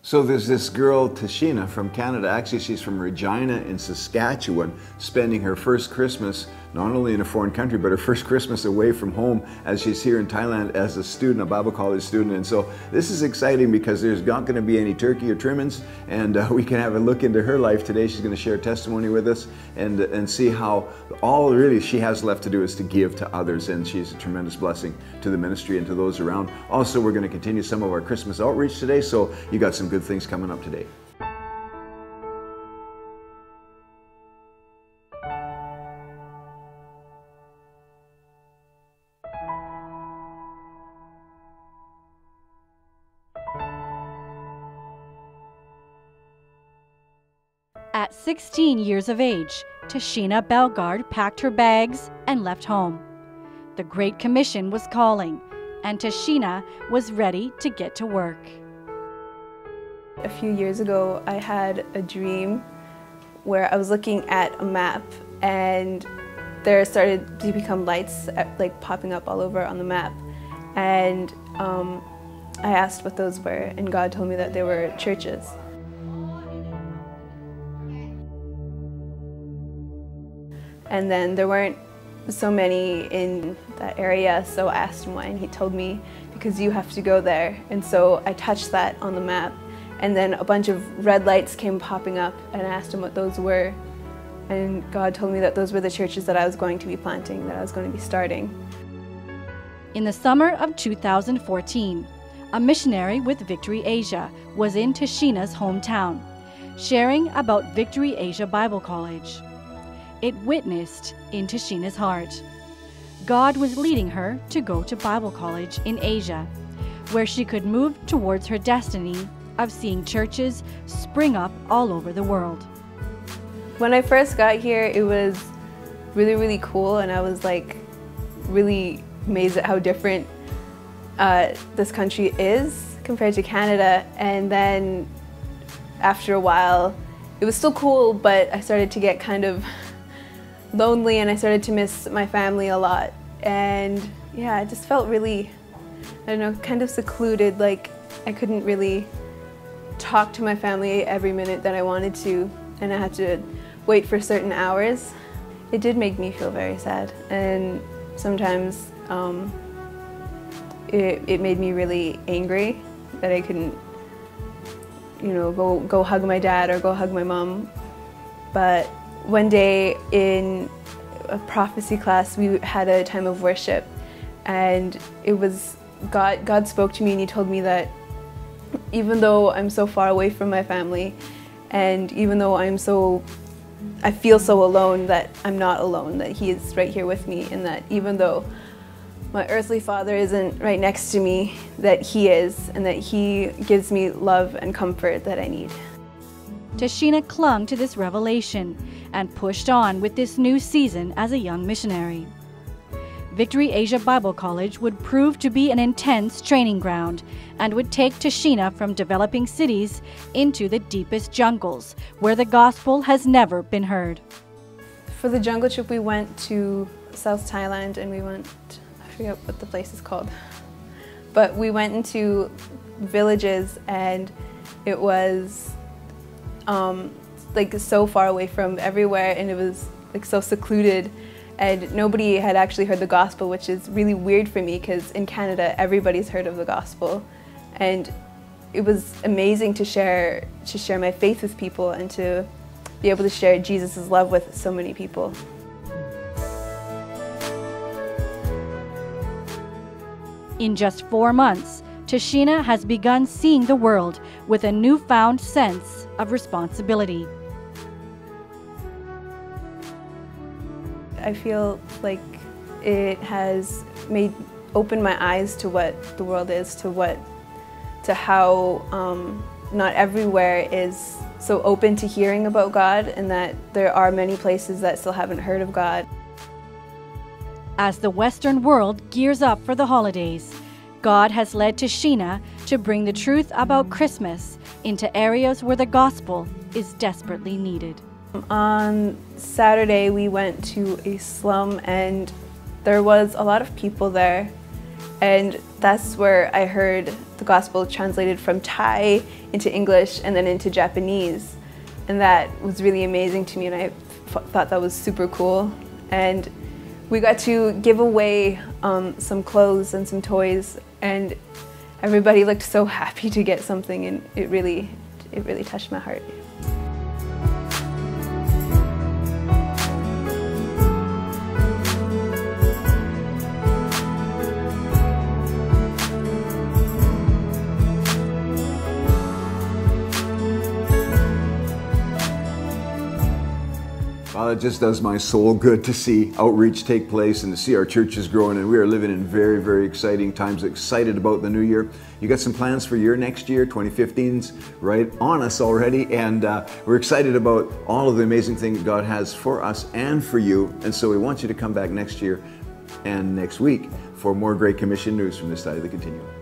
So there's this girl, Tashina, from Canada. Actually, she's from Regina in Saskatchewan, spending her first Christmas not only in a foreign country, but her first Christmas away from home as she's here in Thailand as a student, a Bible college student. And so this is exciting because there's not going to be any turkey or trimmings, and we can have a look into her life today. She's going to share testimony with us and see how all really she has left to do is to give to others, and she's a tremendous blessing to the ministry and to those around. Also, we're going to continue some of our Christmas outreach today, so you got some good things coming up today. At 16 years of age, Tashina Bellegarde packed her bags and left home. The Great Commission was calling, and Tashina was ready to get to work. A few years ago, I had a dream where I was looking at a map, and there started to become lights like popping up all over on the map. And I asked what those were, and God told me that they were churches. And then there weren't so many in that area, so I asked him why, and he told me, because you have to go there. And so I touched that on the map, and then a bunch of red lights came popping up, and I asked him what those were. And God told me that those were the churches that I was going to be planting, that I was going to be starting. In the summer of 2014, a missionary with Victory Asia was in Tashina's hometown, sharing about Victory Asia Bible College. It witnessed in Tashina's heart. God was leading her to go to Bible college in Asia, where she could move towards her destiny of seeing churches spring up all over the world. When I first got here, it was really, really cool, and I was like really amazed at how different this country is compared to Canada. And then after a while, it was still cool, but I started to get kind of lonely, and I started to miss my family a lot. And yeah, I just felt really, I don't know, kind of secluded, like I couldn't really talk to my family every minute that I wanted to, and I had to wait for certain hours. It did make me feel very sad, and sometimes it made me really angry that I couldn't, you know, go hug my dad or go hug my mom. But one day in a prophecy class, we had a time of worship, and it was God spoke to me, and he told me that even though I'm so far away from my family, and even though I feel so alone, that I'm not alone, that he is right here with me, and that even though my earthly father isn't right next to me, that he is, and that he gives me love and comfort that I need. Tashina clung to this revelation and pushed on with this new season as a young missionary. Victory Asia Bible College would prove to be an intense training ground and would take Tashina from developing cities into the deepest jungles where the gospel has never been heard. For the jungle trip, we went to South Thailand, and we went, I forget what the place is called, but we went into villages, and it was like so far away from everywhere, and it was like so secluded, and nobody had actually heard the gospel, which is really weird for me because in Canada everybody's heard of the gospel. And it was amazing to share my faith with people and to be able to share Jesus' love with so many people. In just 4 months, Tashina has begun seeing the world with a newfound sense of responsibility. I feel like it has opened my eyes to what the world is, to how not everywhere is so open to hearing about God, and that there are many places that still haven't heard of God. As the Western world gears up for the holidays, God has led Tashina to bring the truth about Christmas into areas where the gospel is desperately needed. On Saturday, we went to a slum, and there was a lot of people there, And that's where I heard the gospel translated from Thai into English and then into Japanese. And that was really amazing to me, and I thought that was super cool. And we got to give away some clothes and some toys, and everybody looked so happy to get something, and it really touched my heart. Well, it just does my soul good to see outreach take place and to see our churches growing, and we are living in very, very exciting times, excited about the new year. You got some plans for your next year, 2015's right on us already, and we're excited about all of the amazing things God has for us and for you, and so we want you to come back next year and next week for more Great Commission news from this side of the Continuum.